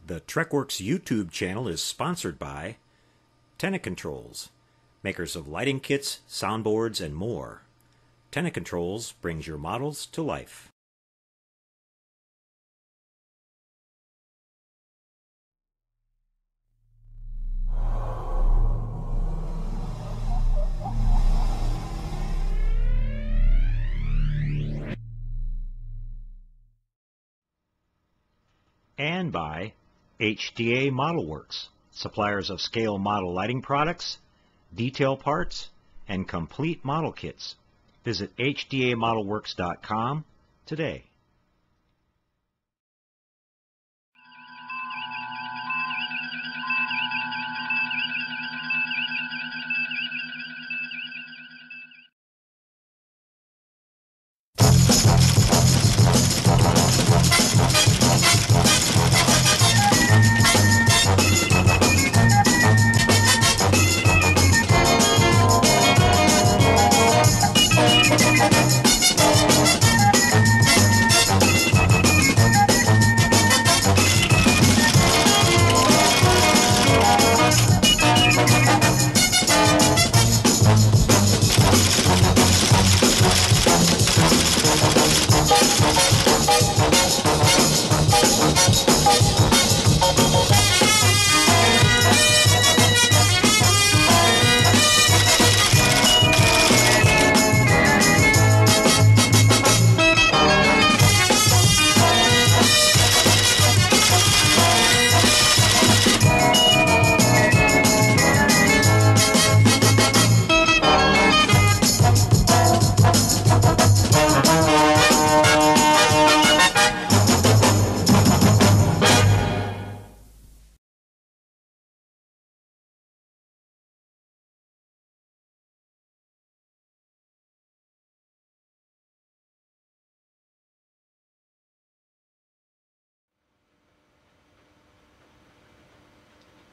The TrekWorks YouTube channel is sponsored by Tenant Controls, makers of lighting kits, soundboards, and more. Tenant Controls brings your models to life. And by S.H.A.D.O Model Works, suppliers of scale model lighting products, detail parts, and complete model kits. Visit HDAModelWorks.com today.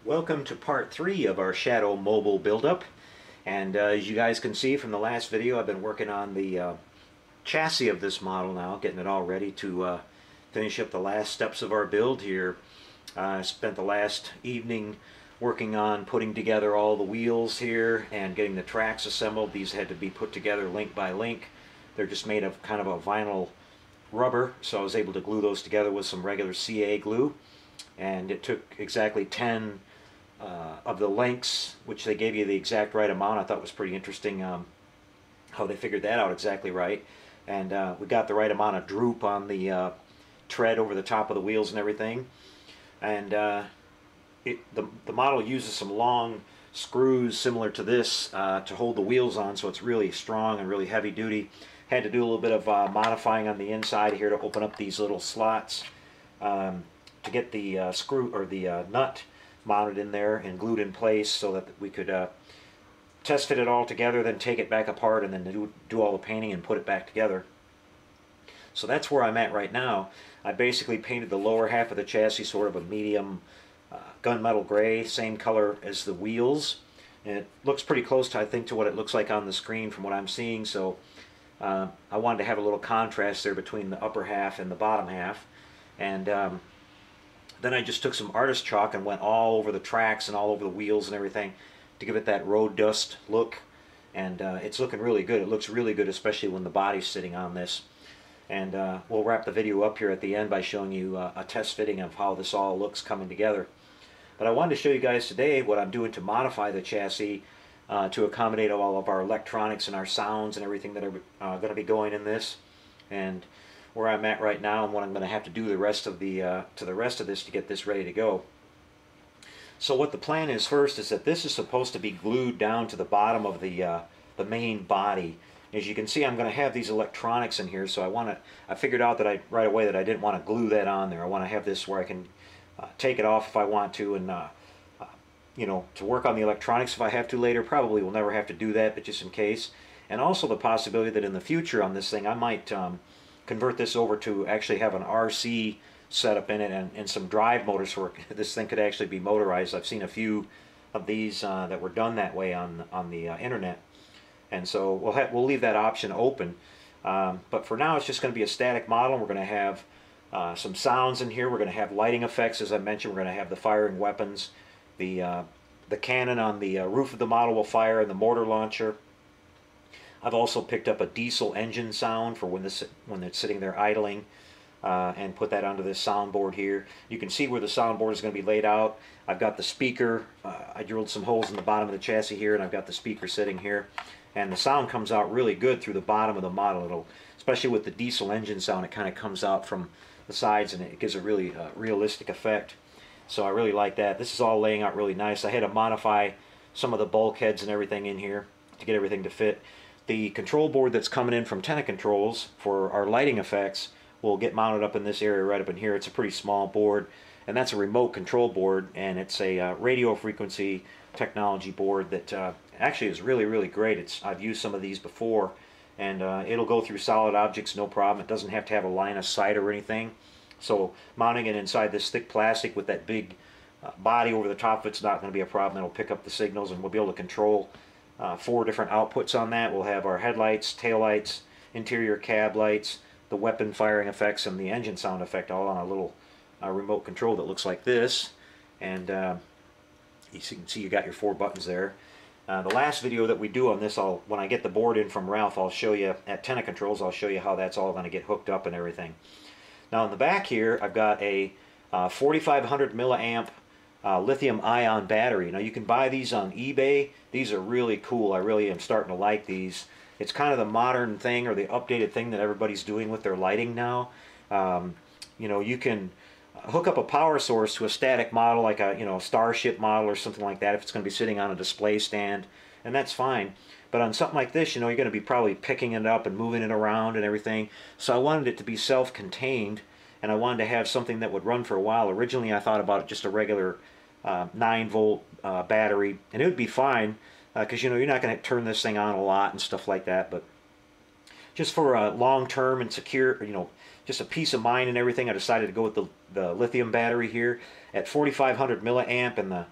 Welcome to part 3 of our S.H.A.D.O mobile buildup, and as you guys can see from the last video, I've been working on the chassis of this model now, getting it all ready to finish up the last steps of our build here. I spent the last evening working on putting together all the wheels here and getting the tracks assembled. These had to be put together link by link. They're just made of kind of a vinyl rubber, so I was able to glue those together with some regular CA glue, and it took exactly 10 of the links, which they gave you the exact right amount. I thought was pretty interesting how they figured that out exactly right. And we got the right amount of droop on the tread over the top of the wheels and everything. And the model uses some long screws similar to this to hold the wheels on, so it's really strong and really heavy duty. Had to do a little bit of modifying on the inside here to open up these little slots to get the screw or the nut mounted in there and glued in place so that we could test fit it all together, then take it back apart, and then do all the painting and put it back together. So that's where I'm at right now. I basically painted the lower half of the chassis sort of a medium gunmetal gray, same color as the wheels, and it looks pretty close to, I think, to what it looks like on the screen from what I'm seeing. So I wanted to have a little contrast there between the upper half and the bottom half. And then I just took some artist chalk and went all over the tracks and all over the wheels and everything to give it that road dust look. And it's looking really good. It looks really good, especially when the body's sitting on this. And we'll wrap the video up here at the end by showing you a test fitting of how this all looks coming together. But I wanted to show you guys today what I'm doing to modify the chassis to accommodate all of our electronics and our sounds and everything that are going to be going in this. And where I'm at right now and what I'm going to have to do the rest of this to get this ready to go. So what the plan is first is that this is supposed to be glued down to the bottom of the main body. As you can see, I'm going to have these electronics in here, so I figured out that right away that I didn't want to glue that on there. I want to have this where I can take it off if I want to, and you know, to work on the electronics if I have to later. Probably will never have to do that, but just in case. And also the possibility that in the future on this thing I might convert this over to actually have an RC setup in it and some drive motors so this thing could actually be motorized. I've seen a few of these that were done that way on the internet, and so we'll leave that option open. But for now, it's just going to be a static model. We're going to have some sounds in here. We're going to have lighting effects, as I mentioned. We're going to have the firing weapons. The cannon on the roof of the model will fire, and the mortar launcher. I've also picked up a diesel engine sound for when it's sitting there idling, and put that onto this soundboard here. You can see where the soundboard is going to be laid out. I've got the speaker. I drilled some holes in the bottom of the chassis here, and I've got the speaker sitting here. And the sound comes out really good through the bottom of the model. Especially with the diesel engine sound, it kind of comes out from the sides, and it gives a really realistic effect. So I really like that. This is all laying out really nice. I had to modify some of the bulkheads and everything in here to get everything to fit. The control board that's coming in from Tenna Controls for our lighting effects will get mounted up in this area right up in here. It's a pretty small board, and that's a remote control board, and it's a radio frequency technology board that actually is really great. I've used some of these before, and it'll go through solid objects no problem. It doesn't have to have a line of sight or anything. So mounting it inside this thick plastic with that big body over the top of it's not going to be a problem. It'll pick up the signals, and we'll be able to control 4 different outputs on that. We'll have our headlights, taillights, interior cab lights, the weapon firing effects, and the engine sound effect all on a little remote control that looks like this. And you can see you got your 4 buttons there. The last video that we do on this, when I get the board in from Ralph, I'll show you at Tenna Controls. I'll show you how that's all going to get hooked up and everything. Now in the back here, I've got a 4,500 milliamp lithium-ion battery. Now you can buy these on eBay. These are really cool. I really am starting to like these. It's kind of the modern thing, or the updated thing that everybody's doing with their lighting now. You know, you can hook up a power source to a static model, like a Starship model or something like that, if it's going to be sitting on a display stand, and that's fine. But on something like this, you're going to be probably picking it up and moving it around and everything. So I wanted it to be self-contained, and I wanted to have something that would run for a while. Originally, I thought about just a regular 9-volt battery, and it would be fine because you're not going to turn this thing on a lot and stuff like that. But just for a long-term and secure, just a peace of mind and everything, I decided to go with the lithium battery here at 4,500 milliamp, and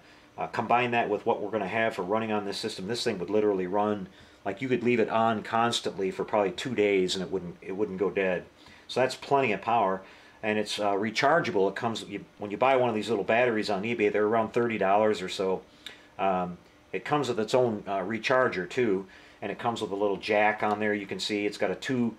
combine that with what we're going to have for running on this system. This thing would literally run like you could leave it on constantly for probably 2 days and it wouldn't go dead. So that's plenty of power, and it's rechargeable. It comes when you buy one of these little batteries on eBay, they're around $30 or so. It comes with its own recharger too, and it comes with a little jack on there. You can see it's got a two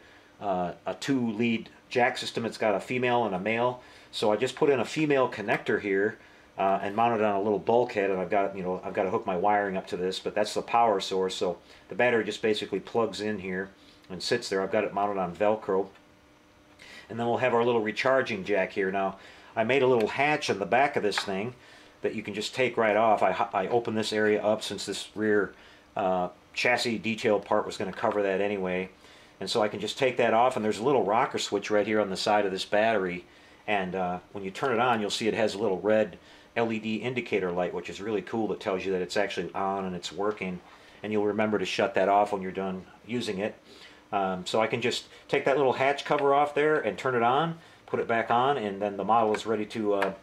lead jack system. It's got a female and a male. So I just put in a female connector here and mounted on a little bulkhead, and I've got to hook my wiring up to this, but that's the power source. So the battery just basically plugs in here and sits there. I've got it mounted on Velcro, and then we'll have our little recharging jack here. Now I made a little hatch on the back of this thing that you can just take right off. I opened this area up since this rear chassis detail part was going to cover that anyway, and so I can just take that off, and there's a little rocker switch right here on the side of this battery, and when you turn it on, you'll see it has a little red LED indicator light, which is really cool. That tells you that it's actually on and it's working, and you'll remember to shut that off when you're done using it. So I can just take that little hatch cover off there and turn it on, put it back on, and then the model is ready to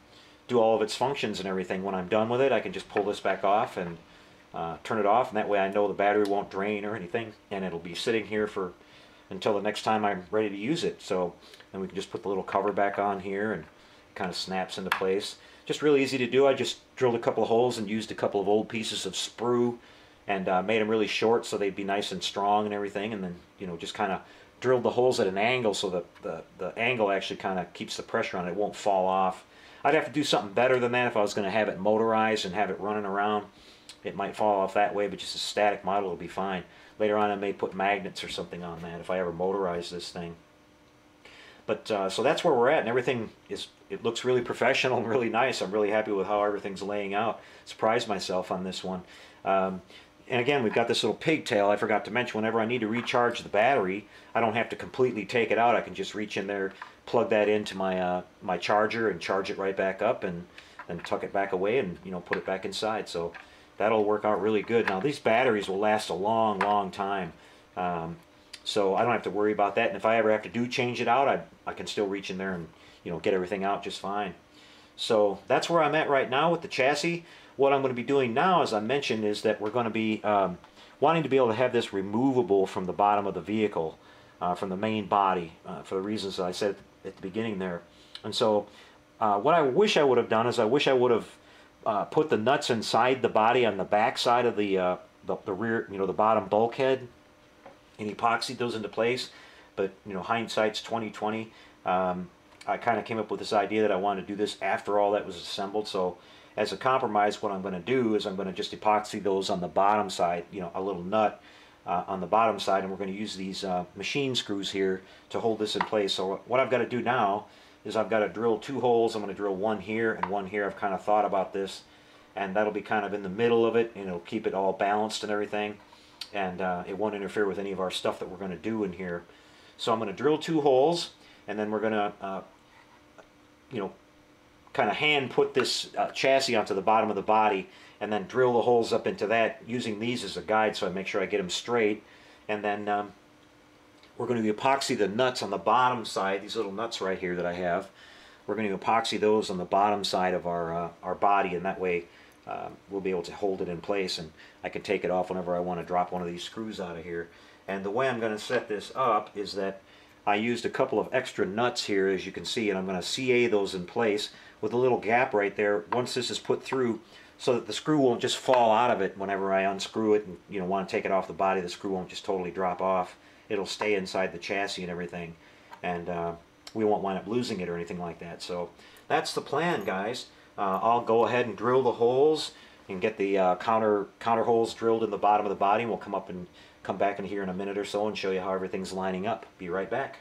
do all of its functions and everything. When I'm done with it, I can just pull this back off and turn it off, and that way I know the battery won't drain or anything, and it'll be sitting here until the next time I'm ready to use it. So then we can just put the little cover back on here, and it kind of snaps into place. Just really easy to do. I just drilled a couple of holes and used a couple of old pieces of sprue and made them really short so they'd be nice and strong and everything, and then just kind of drilled the holes at an angle so that the angle actually kind of keeps the pressure on it. It won't fall off. I'd have to do something better than that if I was going to have it motorized and have it running around. It might fall off that way, but just a static model will be fine. Later on I may put magnets or something on that if I ever motorize this thing. But so that's where we're at, and everything it looks really professional and really nice. I'm really happy with how everything's laying out. Surprised myself on this one. And again, we've got this little pigtail. I forgot to mention, whenever I need to recharge the battery, I don't have to completely take it out. I can just reach in there, plug that into my my charger, and charge it right back up, and then tuck it back away, and put it back inside. So that'll work out really good. Now these batteries will last a long time. So I don't have to worry about that, and if I ever have to change it out, I can still reach in there and get everything out just fine. So that's where I'm at right now with the chassis. What I'm going to be doing now, as I mentioned, is that we're going to be wanting to be able to have this removable from the bottom of the vehicle, from the main body, for the reasons that I said at the beginning there. And so what I wish I would have done is I wish I would have put the nuts inside the body on the back side of the rear, the bottom bulkhead, and epoxied those into place. But hindsight's 2020. I kind of came up with this idea that I wanted to do this after all that was assembled. So as a compromise, what I'm going to do is I'm going to just epoxy those on the bottom side, a little nut on the bottom side, and we're going to use these machine screws here to hold this in place. So what I've got to do now is I've got to drill 2 holes. I'm going to drill one here and one here. I've kind of thought about this, and that'll be kind of in the middle of it, and it'll keep it all balanced and everything, and it won't interfere with any of our stuff that we're going to do in here. So I'm going to drill 2 holes, and then we're going to kind of hand put this chassis onto the bottom of the body, and then drill the holes up into that using these as a guide, so I make sure I get them straight. And then we're going to epoxy the nuts on the bottom side, these little nuts right here that I have. We're going to epoxy those on the bottom side of our body, and that way we'll be able to hold it in place, and I can take it off whenever I want to drop one of these screws out of here. And the way I'm going to set this up is that I used a couple of extra nuts here, as you can see, and I'm going to CA those in place with a little gap right there once this is put through, so that the screw won't just fall out of it whenever I unscrew it and want to take it off the body. The screw won't just totally drop off. It'll stay inside the chassis and everything, and we won't wind up losing it or anything like that. So that's the plan, guys. I'll go ahead and drill the holes and get the counter holes drilled in the bottom of the body, and we'll come back in here in a minute or so and show you how everything's lining up. Be right back.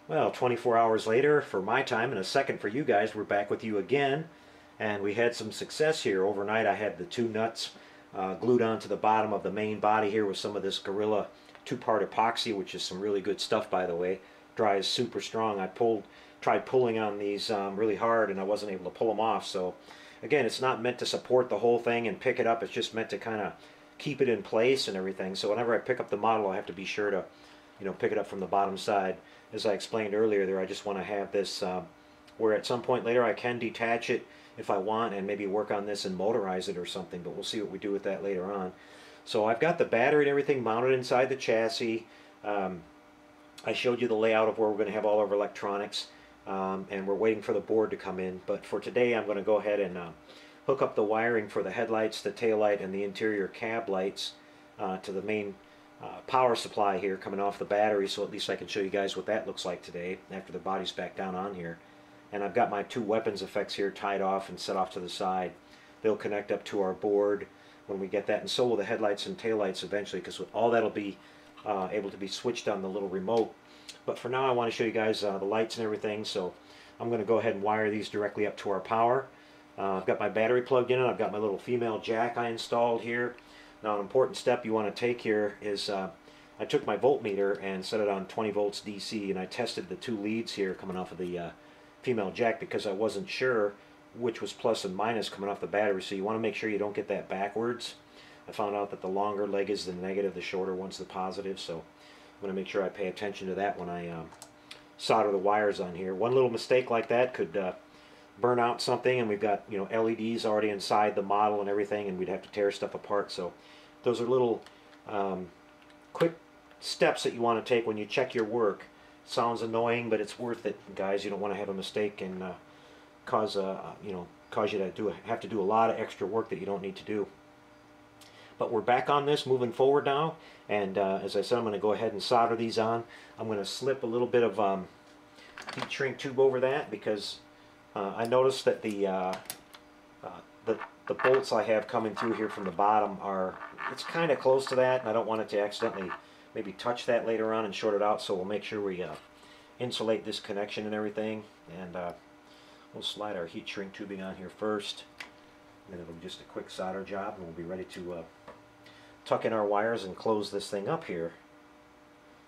Well, 24 hours later for my time and a second for you guys, we're back with you again, and we had some success here. Overnight I had the 2 nuts glued onto the bottom of the main body here with some of this Gorilla 2-part epoxy, which is some really good stuff, by the way. Dries super strong. I tried pulling on these really hard, and I wasn't able to pull them off. So again, it's not meant to support the whole thing and pick it up. It's just meant to kind of keep it in place and everything. So whenever I pick up the model, I have to be sure to pick it up from the bottom side. As I explained earlier there, I just want to have this where at some point later I can detach it if I want and maybe work on this and motorize it or something, but we'll see what we do with that later on. So I've got the battery and everything mounted inside the chassis. I showed you the layout of where we're going to have all of our electronics, and we're waiting for the board to come in. But for today I'm going to go ahead and hook up the wiring for the headlights, the taillight, and the interior cab lights to the main power supply here coming off the battery, so at least I can show you guys what that looks like today after the body's back down on here. And I've got my 2 weapons effects here tied off and set off to the side. They'll connect up to our board when we get that, and so will the headlights and taillights eventually, because all that'll be able to be switched on the little remote. But for now I want to show you guys the lights and everything, so I'm going to go ahead and wire these directly up to our power. I've got my battery plugged in, and I've got my little female jack I installed here. Now an important step you want to take here is I took my voltmeter and set it on 20 volts DC, and I tested the 2 leads here coming off of the female jack, because I wasn't sure which was plus and minus coming off the battery, so you want to make sure you don't get that backwards. I found out that the longer leg is the negative, the shorter one's the positive, so I'm going to make sure I pay attention to that when I solder the wires on here. One little mistake like that could burn out something, and we've got LEDs already inside the model and everything, and we'd have to tear stuff apart. So those are little quick steps that you want to take when you check your work. Sounds annoying, but it's worth it, guys. You don't want to have a mistake and cause you to have to do a lot of extra work that you don't need to do. But we're back on this moving forward now, and as I said, I'm going to go ahead and solder these on. I'm going to slip a little bit of heat shrink tube over that, because I noticed that the bolts I have coming through here from the bottom it's kind of close to that, and I don't want it to accidentally maybe touch that later on and short it out, so we'll make sure we insulate this connection and everything, and we'll slide our heat shrink tubing on here first, and then it'll be just a quick solder job, and we'll be ready to tuck in our wires and close this thing up here.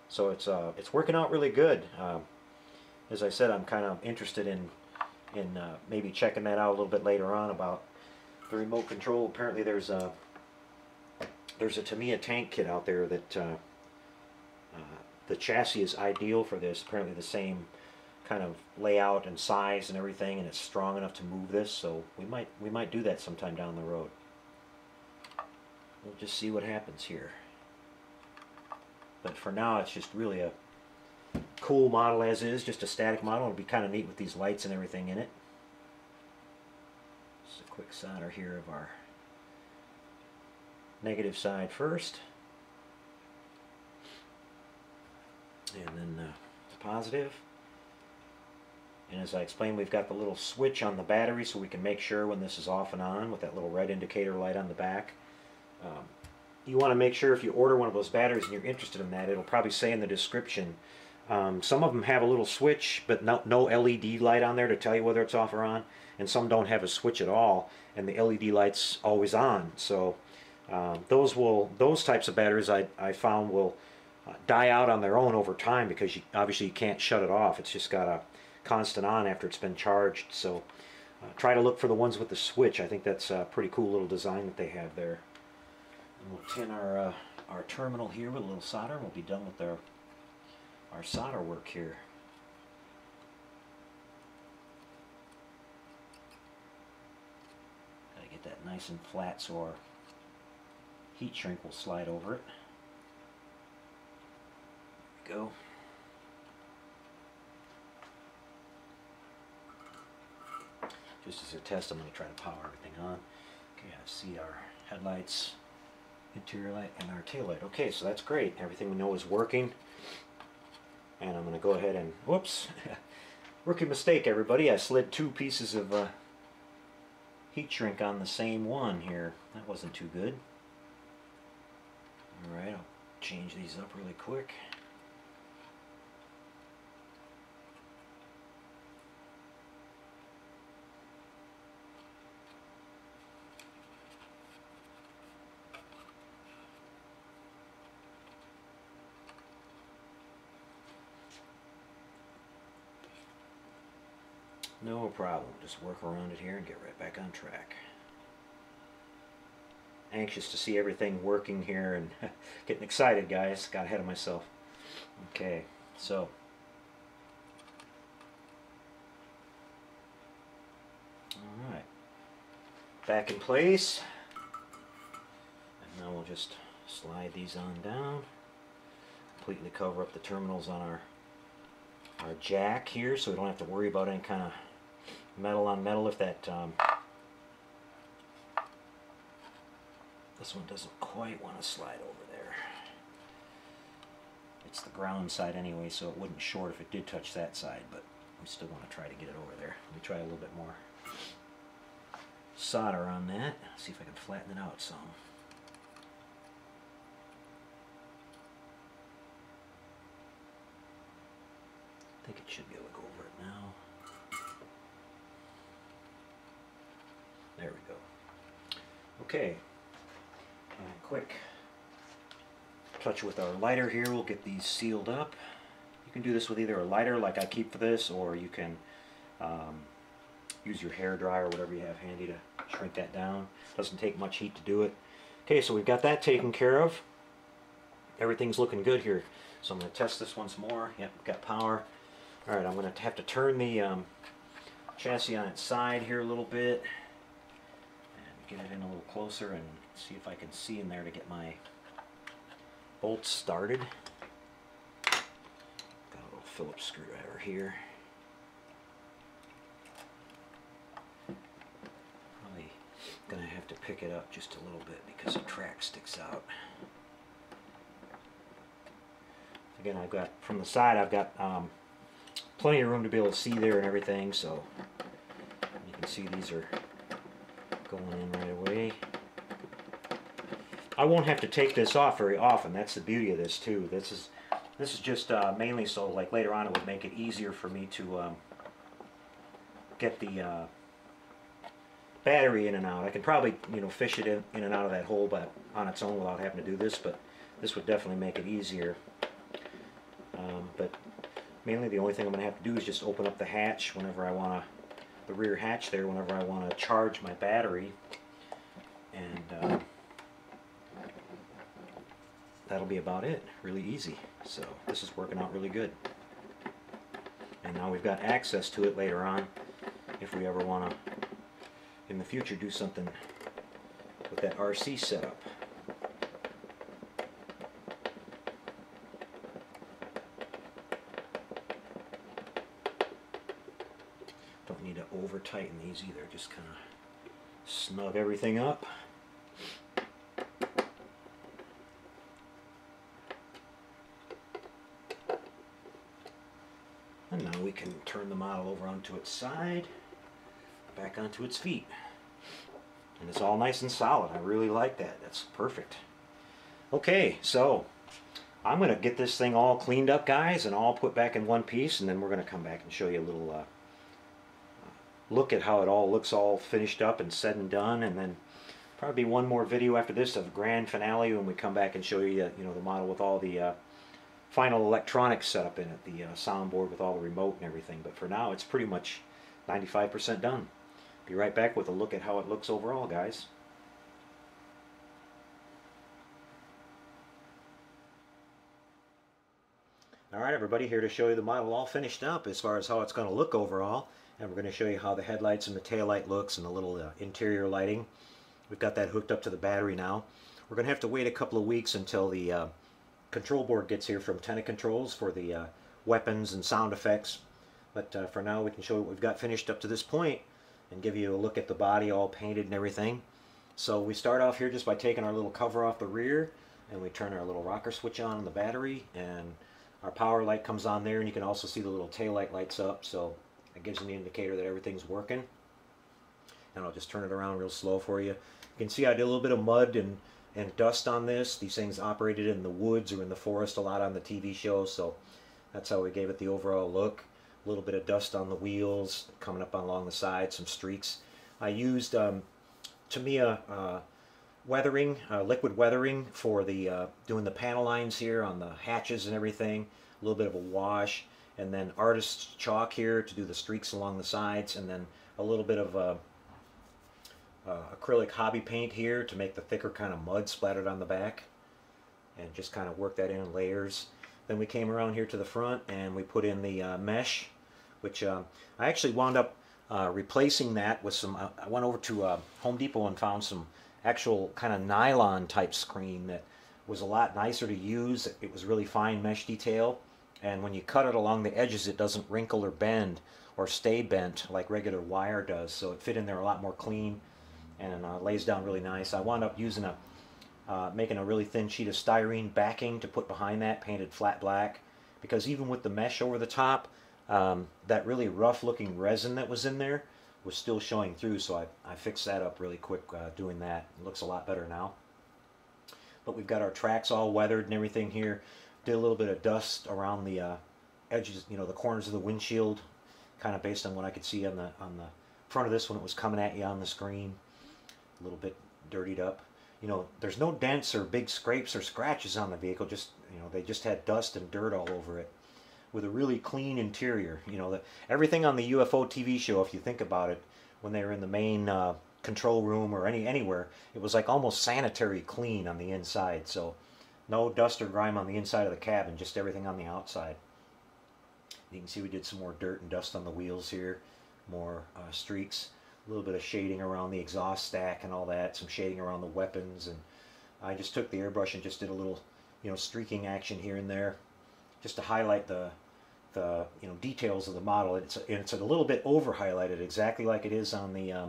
So it's working out really good. As I said, I'm kind of interested in maybe checking that out a little bit later on about the remote control. Apparently there's a Tamiya tank kit out there that the chassis is ideal for this. Apparently the same kind of layout and size and everything, and it's strong enough to move this, so we might do that sometime down the road. We'll just see what happens here. But for now, it's just really a cool model as is, just a static model. It'll be kind of neat with these lights and everything in it. Just a quick solder here of our negative side first. And then the positive. And as I explained, we've got the little switch on the battery so we can make sure when this is off and on with that little red indicator light on the back. You want to make sure if you order one of those batteries and you're interested in that, it'll probably say in the description. Some of them have a little switch but no LED light on there to tell you whether it's off or on, and some don't have a switch at all and the LED light's always on. So those types of batteries I found will die out on their own over time because obviously you can't shut it off. It's just got a constant on after it's been charged. So try to look for the ones with the switch. I think that's a pretty cool little design that they have there. And we'll tin our terminal here with a little solder, and we'll be done with our solder work here. Gotta get that nice and flat so our heat shrink will slide over it. There we go. Just as a test, I'm going to try to power everything on. Okay, I see our headlights, interior light, and our tail light. Okay, so that's great. Everything we know is working. And I'm going to go ahead and, whoops, rookie mistake, everybody. I slid 2 pieces of heat shrink on the same one here. That wasn't too good. Alright, I'll change these up really quick. No problem. Just work around it here and get right back on track. Anxious to see everything working here and getting excited, guys. Got ahead of myself. Okay, so alright. Back in place. And now we'll just slide these on down. Completely cover up the terminals on our jack here so we don't have to worry about any kind of metal on metal. If that this one doesn't quite want to slide over there. It's the ground side anyway, so it wouldn't short if it did touch that side, but we still want to try to get it over there. Let me try a little bit more solder on that. See if I can flatten it out some. I think it should be able to go over it now. There we go. Okay. And quick touch with our lighter here. We'll get these sealed up. You can do this with either a lighter like I keep for this, or you can use your hair dryer or whatever you have handy to shrink that down. Doesn't take much heat to do it. Okay, so we've got that taken care of. Everything's looking good here. So I'm going to test this once more. Yep, got power. Alright, I'm going to have to turn the chassis on its side here a little bit and get it in a little closer and see if I can see in there to get my bolts started. Got a little Phillips screwdriver here. Probably going to have to pick it up just a little bit because the track sticks out. Again, I've got, from the side, I've got plenty of room to be able to see there and everything, so you can see these are going in right away. I won't have to take this off very often. That's the beauty of this too. This is just mainly so like later on it would make it easier for me to get the battery in and out. I can probably fish it in and out of that hole but on its own without having to do this, but this would definitely make it easier. But mainly the only thing I'm going to have to do is just open up the hatch whenever I want to, the rear hatch there, whenever I want to charge my battery, and that'll be about it. Really easy. So this is working out really good. And now we've got access to it later on if we ever want to, in the future, do something with that RC setup. Don't need to over tighten these either, just kind of snug everything up. And now we can turn the model over onto its side, back onto its feet. And it's all nice and solid. I really like that. That's perfect. Okay, so I'm going to get this thing all cleaned up, guys, and all put back in one piece, and then we're going to come back and show you a little look at how it all looks all finished up and said and done, and then probably one more video after this of grand finale when we come back and show you, the model with all the final electronics set up in it, the soundboard with all the remote and everything. But for now, it's pretty much 95% done. Be right back with a look at how it looks overall, guys. Alright everybody, here to show you the model all finished up as far as how it's going to look overall. And we're going to show you how the headlights and the taillight looks and the little interior lighting. We've got that hooked up to the battery now. We're going to have to wait a couple of weeks until the control board gets here from Tenna Controls for the weapons and sound effects. But for now we can show you what we've got finished up to this point and give you a look at the body all painted and everything. So we start off here just by taking our little cover off the rear, and we turn our little rocker switch on the battery, and our power light comes on there, and you can also see the little tail light lights up, so it gives you an indicator that everything's working. And I'll just turn it around real slow for you. You can see I did a little bit of mud and dust on this. These things operated in the woods or in the forest a lot on the TV show, so that's how we gave it the overall look. A little bit of dust on the wheels, coming up along the side, some streaks. I used Tamiya weathering, liquid weathering for the doing the panel lines here on the hatches and everything. A little bit of a wash, and then artist's chalk here to do the streaks along the sides, and then a little bit of acrylic hobby paint here to make the thicker kind of mud splattered on the back, and just kind of work that in layers. Then we came around here to the front and we put in the mesh, which I actually wound up replacing that with some, I went over to Home Depot and found some actual kind of nylon type screen that was a lot nicer to use. It was really fine mesh detail, and when you cut it along the edges it doesn't wrinkle or bend or stay bent like regular wire does, so it fit in there a lot more clean and lays down really nice. I wound up using making a really thin sheet of styrene backing to put behind that, painted flat black, because even with the mesh over the top, that really rough looking resin that was in there was still showing through, so I fixed that up really quick doing that. It looks a lot better now. But we've got our tracks all weathered and everything here. Did a little bit of dust around the edges, the corners of the windshield, kind of based on what I could see on the front of this when it was coming at you on the screen. A little bit dirtied up. There's no dents or big scrapes or scratches on the vehicle. Just they just had dust and dirt all over it, with a really clean interior. Everything on the UFO TV show, if you think about it, when they were in the main control room or anywhere, it was like almost sanitary clean on the inside. So no dust or grime on the inside of the cabin, just everything on the outside. You can see we did some more dirt and dust on the wheels here, more streaks, a little bit of shading around the exhaust stack and all that, some shading around the weapons, and I just took the airbrush and just did a little streaking action here and there, just to highlight the details of the model. It's a little bit over highlighted, exactly like it is on the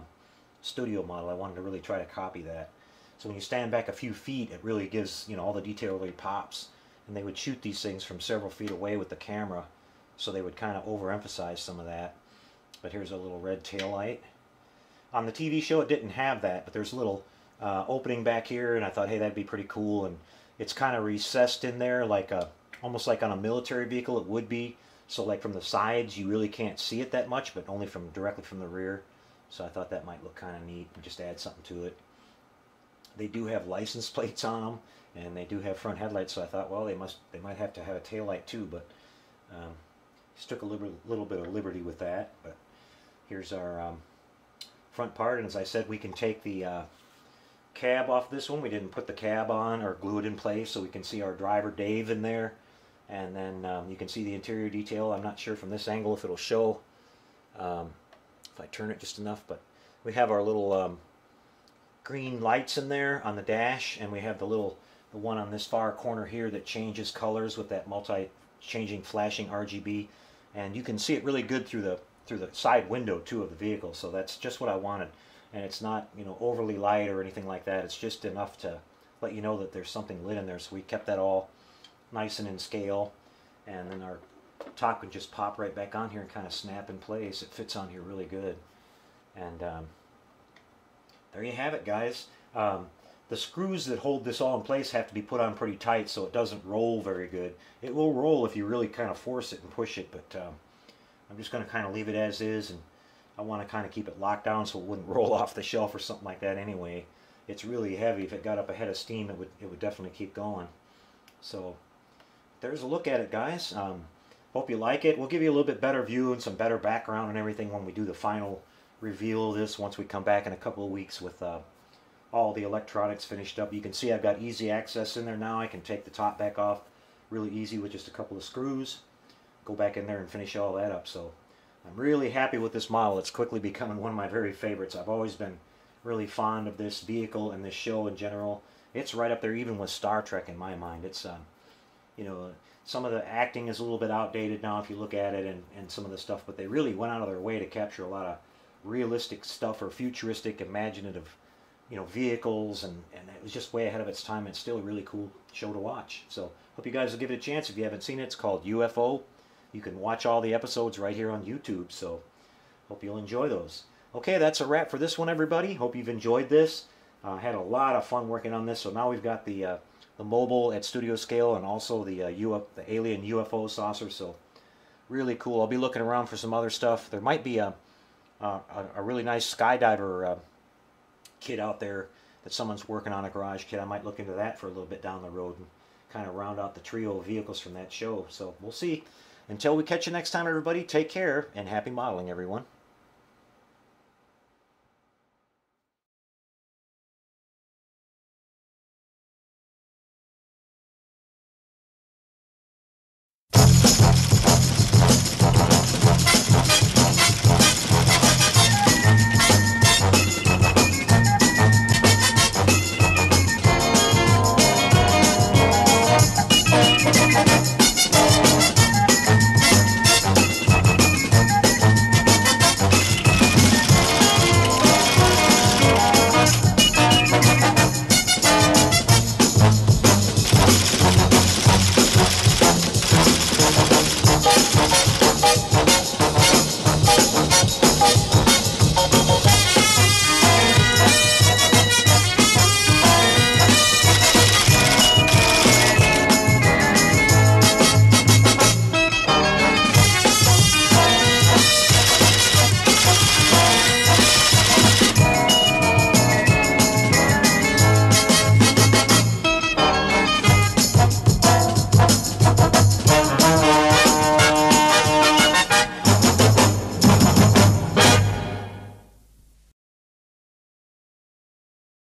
studio model. I wanted to really try to copy that. So when you stand back a few feet, it really gives all the detail really pops. And they would shoot these things from several feet away with the camera, so they would kind of overemphasize some of that. But here's a little red tail light. On the TV show it didn't have that, but there's a little opening back here, and I thought, hey, that'd be pretty cool. And it's kind of recessed in there, like almost like on a military vehicle it would be. So like from the sides you really can't see it that much, but only directly from the rear. So I thought that might look kind of neat and just add something to it. They do have license plates on them, and they do have front headlights, so I thought, well, they might have to have a tail light too, but just took a little bit of liberty with that. But here's our front part, and as I said, we can take the cab off this one. We didn't put the cab on or glue it in place, so we can see our driver Dave in there, and then you can see the interior detail. I'm not sure from this angle if it'll show if I turn it just enough, but we have our little green lights in there on the dash, and we have the one on this far corner here that changes colors with that multi-changing flashing RGB, and you can see it really good through through the side window too of the vehicle. So that's just what I wanted. And it's not, you know, overly light or anything like that. It's just enough to let you know that there's something lit in there. So we kept that all nice and in scale. And then our top can just pop right back on here and kind of snap in place. It fits on here really good. And there you have it, guys. The screws that hold this all in place have to be put on pretty tight so it doesn't roll very good. It will roll if you really kind of force it and push it, but I'm just going to kind of leave it as is, and I want to kind of keep it locked down so it wouldn't roll off the shelf or something like that anyway. It's really heavy. If it got up ahead of steam, it would definitely keep going. So there's a look at it, guys. Hope you like it. We'll give you a little bit better view and some better background and everything when we do the final reveal of this, once we come back in a couple of weeks with all the electronics finished up. You can see I've got easy access in there now. I can take the top back off really easy with just a couple of screws, go back in there and finish all that up. So I'm really happy with this model. It's quickly becoming one of my very favorites. I've always been really fond of this vehicle and this show in general. It's right up there even with Star Trek in my mind. It's you know, some of the acting is a little bit outdated now if you look at it, and some of the stuff, but they really went out of their way to capture a lot of realistic stuff or futuristic, imaginative, you know, vehicles, and it was just way ahead of its time. It's still a really cool show to watch. So hope you guys will give it a chance. If you haven't seen it, it's called UFO. You can watch all the episodes right here on YouTube, so hope you'll enjoy those. Okay, that's a wrap for this one, everybody. Hope you've enjoyed this. Had a lot of fun working on this. So now we've got the mobile at studio scale, and also the alien UFO saucer. So really cool. I'll be looking around for some other stuff. There might be a really nice skydiver kit out there that someone's working on, a garage kit. I might look into that for a little bit down the road and kind of round out the trio of vehicles from that show. So we'll see. Until we catch you next time, everybody, take care and happy modeling, everyone.